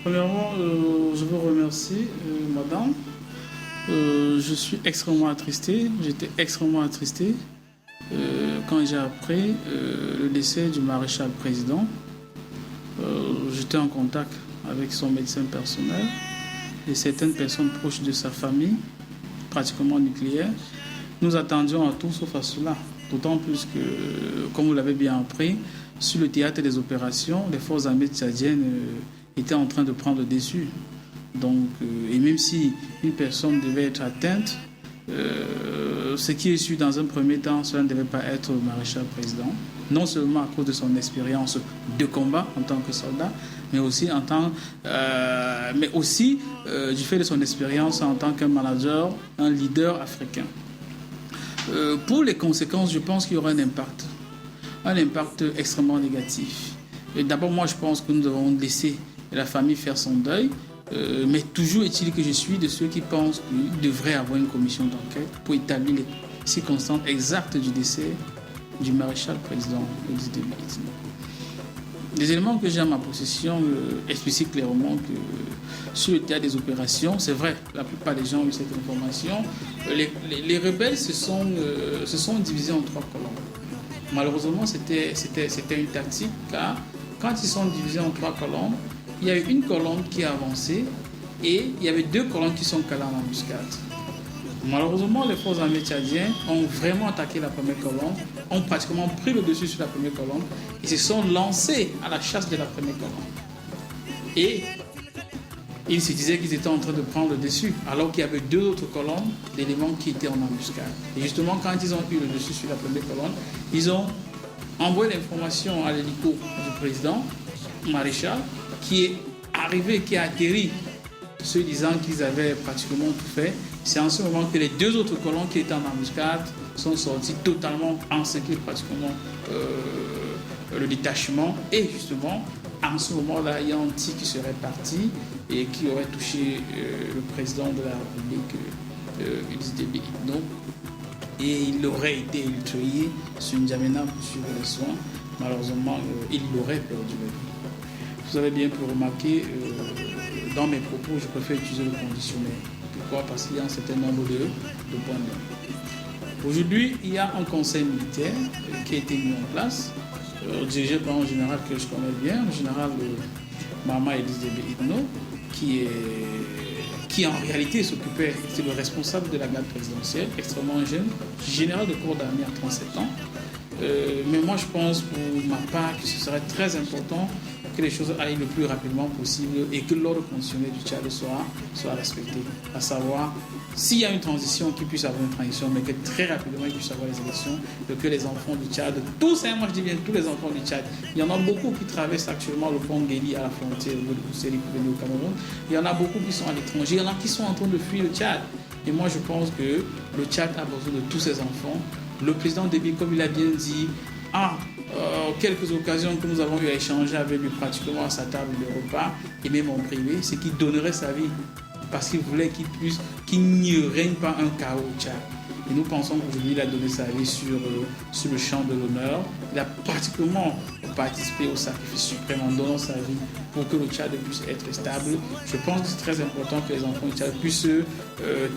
Premièrement, je vous remercie, madame. Je suis extrêmement attristé, j'étais extrêmement attristé quand j'ai appris le décès du maréchal président. J'étais en contact avec son médecin personnel et certaines personnes proches de sa famille, pratiquement nucléaire. Nous attendions à tout sauf à cela, d'autant plus que, comme vous l'avez bien appris, sur le théâtre des opérations, les forces armées tchadiennes étaient en train de prendre le dessus. Donc, et même si une personne devait être atteinte, ce qui est su dans un premier temps, cela ne devait pas être le maréchal président, non seulement à cause de son expérience de combat en tant que soldat, mais aussi, du fait de son expérience en tant qu'un manager, un leader africain. Pour les conséquences, je pense qu'il y aura un impact extrêmement négatif. Et d'abord, moi, je pense que nous devons laisser la famille faire son deuil. Mais toujours est-il que je suis de ceux qui pensent qu'il devrait y avoir une commission d'enquête pour établir les circonstances exactes du décès du maréchal président Idriss Déby Itno. Les éléments que j'ai à ma possession explicitent clairement que sur le théâtre des opérations, c'est vrai, la plupart des gens ont eu cette information, les rebelles se sont divisés en 3 colonnes. Malheureusement, c'était une tactique, car quand ils sont divisés en 3 colonnes, il y a eu une colonne qui a avancé et il y avait 2 colonnes qui sont calées en embuscade. Malheureusement, les forces armées tchadiennes ont vraiment attaqué la première colonne, ont pratiquement pris le dessus sur la première colonne et se sont lancés à la chasse de la première colonne. Et ils se disaient qu'ils étaient en train de prendre le dessus, alors qu'il y avait 2 autres colonnes d'éléments qui étaient en embuscade. Et justement, quand ils ont eu le dessus sur la première colonne, ils ont envoyé l'information à l'hélico du président maréchal, qui est arrivé, qui a atterri, se disant qu'ils avaient pratiquement tout fait. C'est en ce moment que les 2 autres colons qui étaient en embuscade sont sortis totalement encercler pratiquement le détachement. Et justement, en ce moment-là, il y a un tir qui serait parti et qui aurait touché le président de la République, Idriss Déby Itno. Et il aurait été tué sur N'Djamena pour suivre les soins. Malheureusement, il aurait perdu la vie. Vous avez bien pu remarquer, dans mes propos, je préfère utiliser le conditionnel. Pourquoi? Parce qu'il y a un certain nombre de points de vue. Aujourd'hui, il y a un conseil militaire qui a été mis en place, dirigé par un général que je connais bien, le général Mahamat Idriss Déby Itno, qui en réalité s'occupait, c'est le responsable de la garde présidentielle, extrêmement jeune, général de corps d'armée à 37 ans. Mais moi, je pense pour ma part que ce serait très important que les choses aillent le plus rapidement possible et que l'ordre constitutionnel du Tchad soit respecté. À savoir, s'il y a une transition, qu'il puisse avoir une transition, mais que très rapidement il puisse avoir les élections, que les enfants du Tchad, tous, moi je dis bien tous les enfants du Tchad, il y en a beaucoup qui traversent actuellement le pont Guéli à la frontière de Kousséli pour venir au Cameroun, il y en a beaucoup qui sont à l'étranger, il y en a qui sont en train de fuir le Tchad. Et moi je pense que le Tchad a besoin de tous ces enfants. Le président Déby, comme il a bien dit, quelques occasions que nous avons eu à échanger avec lui pratiquement à sa table de repas et même en privé, c'est qu'il donnerait sa vie parce qu'il voulait qu'il n'y règne pas un chaos au Tchad. Et nous pensons qu'aujourd'hui, il a donné sa vie sur le champ de l'honneur. Il a pratiquement participé au sacrifice suprême en donnant sa vie pour que le Tchad puisse être stable. Je pense que c'est très important que les enfants du Tchad puissent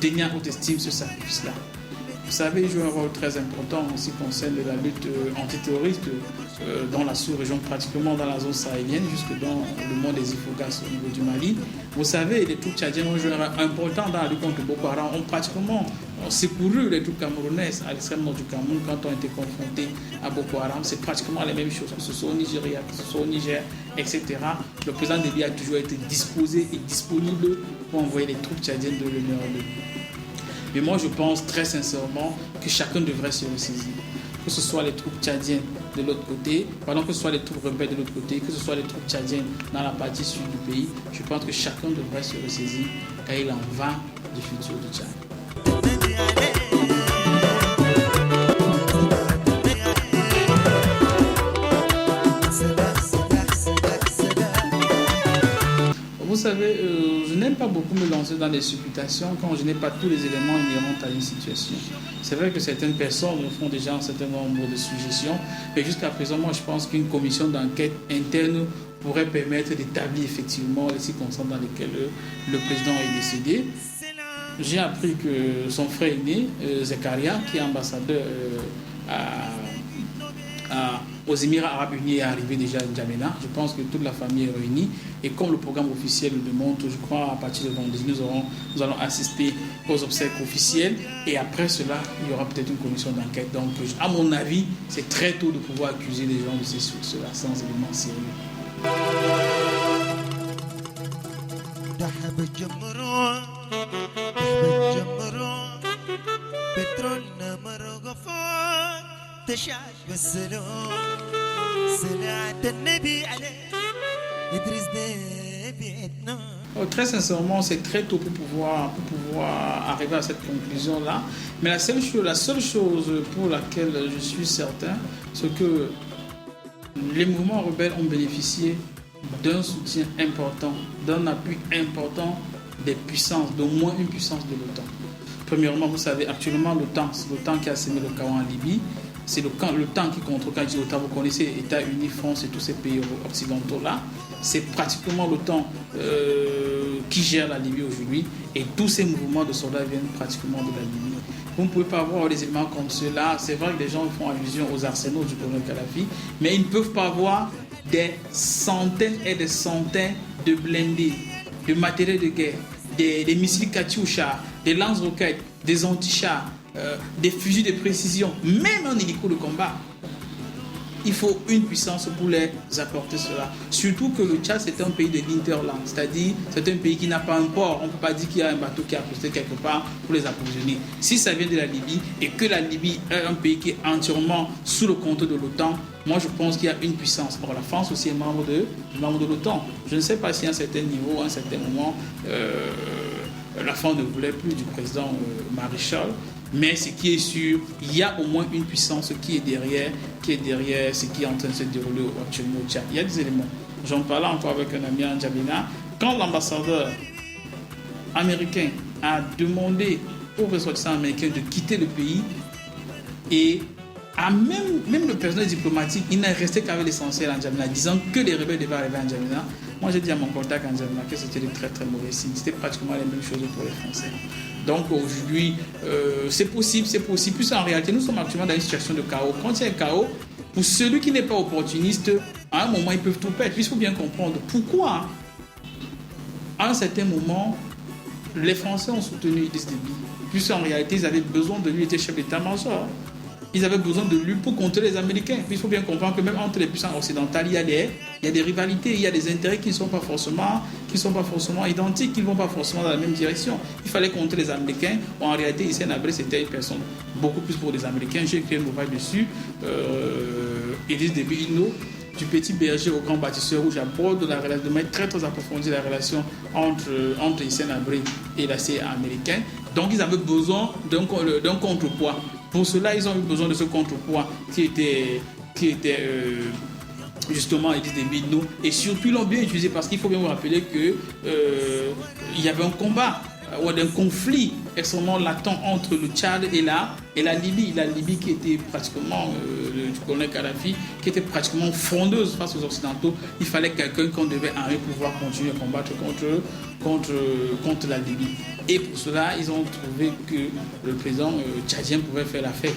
tenir en haute estime ce sacrifice-là. Vous savez, il joue un rôle très important en ce qui concerne la lutte antiterroriste dans la sous-région, pratiquement dans la zone sahélienne, jusque dans le monde des Ifogas au niveau du Mali. Vous savez, les troupes tchadiennes ont joué un rôle important dans la lutte contre Boko Haram, ont pratiquement secouru les troupes camerounaises à l'extrême nord du Cameroun quand on était confrontés à Boko Haram. C'est pratiquement les mêmes choses, que ce soit au Nigeria, que ce soit au Niger, etc. Le président Déby a toujours été disposé et disponible pour envoyer les troupes tchadiennes de l'honneur. Mais moi, je pense très sincèrement que chacun devrait se ressaisir. Que ce soit les troupes tchadiennes de l'autre côté, que ce soit les troupes rebelles de l'autre côté, que ce soit les troupes tchadiennes dans la partie sud du pays, je pense que chacun devrait se ressaisir car il en va du futur du Tchad. Vous savez, je n'aime pas beaucoup me lancer dans des supputations quand je n'ai pas tous les éléments inhérents à une situation. C'est vrai que certaines personnes font déjà un certain nombre de suggestions, mais jusqu'à présent, moi, je pense qu'une commission d'enquête interne pourrait permettre d'établir effectivement les circonstances dans lesquelles le président est décédé. J'ai appris que son frère aîné, Zakaria, qui est ambassadeur aux Émirats Arabes Unis, est arrivé déjà à N'Djamena. Je pense que toute la famille est réunie. Et comme le programme officiel le démontre, je crois à partir de vendredi, nous allons assister aux obsèques officielles. Et après cela, il y aura peut-être une commission d'enquête. Donc, à mon avis, c'est très tôt de pouvoir accuser les gens de ces sources-là sans éléments sérieux. Très sincèrement, c'est très tôt pour pouvoir arriver à cette conclusion-là. Mais la seule chose pour laquelle je suis certain, c'est que les mouvements rebelles ont bénéficié d'un soutien important, d'un appui important des puissances, d'au moins une puissance de l'OTAN. Premièrement, vous savez, actuellement, l'OTAN qui a semé le chaos en Libye, c'est l'OTAN qui contrôle, quand je dis l'OTAN, vous connaissez États-Unis, France et tous ces pays occidentaux-là. C'est pratiquement l'OTAN qui gère la Libye aujourd'hui et tous ces mouvements de soldats viennent pratiquement de la Libye. Vous ne pouvez pas avoir des éléments comme ceux-là. C'est vrai que les gens font allusion aux arsenaux du colonel Kadhafi, mais ils ne peuvent pas avoir des centaines et des centaines de blindés, de matériel de guerre, des missiles Katyusha, des lance-roquettes, des anti-chars, des fusils de précision, même un hélico de combat. Il faut une puissance pour les apporter cela. Surtout que le Tchad, c'est un pays de l'interland, c'est-à-dire c'est un pays qui n'a pas un port. On ne peut pas dire qu'il y a un bateau qui a posté quelque part pour les approvisionner. Si ça vient de la Libye et que la Libye est un pays qui est entièrement sous le contrôle de l'OTAN, moi je pense qu'il y a une puissance. Or, la France aussi est membre de l'OTAN. Je ne sais pas si à un certain niveau, à un certain moment, la France ne voulait plus du président Maréchal. Mais ce qui est sûr, il y a au moins une puissance qui est derrière ce qui est en train de se dérouler actuellement au Tchad. Il y a des éléments. J'en parlais encore avec un ami en N'Djamena. Quand l'ambassadeur américain a demandé aux ressortissants américains de quitter le pays, et même le personnel diplomatique, il n'est resté qu'avec l'essentiel en N'Djamena, disant que les rebelles devaient arriver en N'Djamena. Moi, j'ai dit à mon contact en N'Djamena que c'était de très très mauvais signes. C'était pratiquement les mêmes choses pour les Français. Donc aujourd'hui, c'est possible. Puisque en réalité, nous sommes actuellement dans une situation de chaos. Quand il y a un chaos, pour celui qui n'est pas opportuniste, à un moment, ils peuvent tout perdre. Il faut bien comprendre pourquoi, à un certain moment, les Français ont soutenu Idriss Déby. Puisqu'en réalité, ils avaient besoin de lui, il était chef d'état-major. Ils avaient besoin de lui pour contrer les Américains. Il faut bien comprendre que même entre les puissances occidentales, il y a des rivalités, il y a des intérêts qui ne sont pas forcément identiques, qui ne vont pas forcément dans la même direction. Il fallait contrer les Américains. En réalité, Hissène Habré, c'était une personne beaucoup plus pour les Américains. J'ai écrit un ouvrage dessus, Idriss Déby Itno, du petit berger au grand bâtisseur, où j'aborde la relation, de mettre très très approfondie la relation entre Hissène Habré et la CIA américaine. Donc ils avaient besoin d'un contrepoids. Pour cela, ils ont eu besoin de ce contrepoids qui était justement Idriss Déby Itno. Et surtout, ils l'ont bien utilisé parce qu'il faut bien vous rappeler qu'il y avait un combat ou un conflit extrêmement latent entre le Tchad et la Libye. La Libye qui était pratiquement, du colonel Kadhafi, qui était pratiquement frondeuse face aux Occidentaux. Il fallait quelqu'un qu'on devait armer pour pouvoir continuer à combattre contre la Libye. Et pour cela, ils ont trouvé que le président tchadien pouvait faire l'affaire.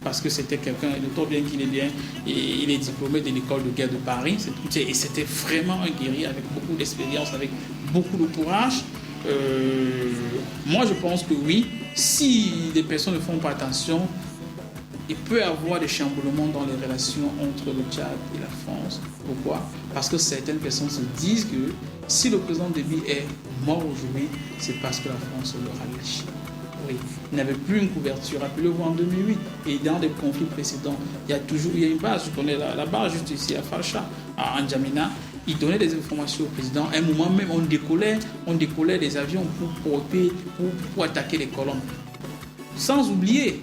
Parce que c'était quelqu'un, d'autant bien qu'il est bien, et il est diplômé de l'école de guerre de Paris. Et c'était vraiment un guerrier avec beaucoup d'expérience, avec beaucoup de courage. Moi, je pense que oui, si les personnes ne font pas attention, il peut y avoir des chamboulements dans les relations entre le Tchad et la France. Pourquoi? Parce que certaines personnes se disent que si le président Déby est mort aujourd'hui, c'est parce que la France l'aura lâché. Oui, il n'avait plus une couverture. Rappelez-vous en 2008 et dans des conflits précédents, il y a une base, je connais la base juste ici à Falcha, à N'Djamena. Il donnait des informations au président. À un moment même, on décollait des avions pour attaquer les colonnes. Sans oublier,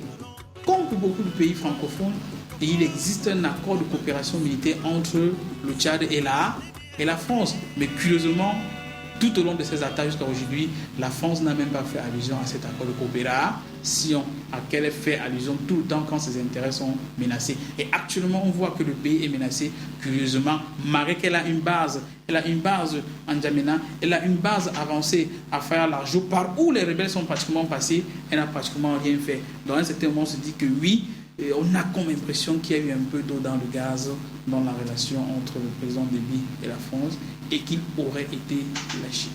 comme pour beaucoup de pays francophones, il existe un accord de coopération militaire entre le Tchad et la France. Mais curieusement, Tout au long de ces attaques jusqu'à aujourd'hui, la France n'a même pas fait allusion à cet accord de coopération à quel elle fait allusion tout le temps quand ses intérêts sont menacés. Et actuellement, on voit que le pays est menacé, curieusement, malgré qu'elle a une base. Elle a une base en N'Djamena, elle a une base avancée à faire l'argent. Par où les rebelles sont pratiquement passés, elle n'a pratiquement rien fait. Dans un certain moment, on se dit que oui, on a comme impression qu'il y a eu un peu d'eau dans le gaz dans la relation entre le président Déby et la France et qu'il aurait été lâché.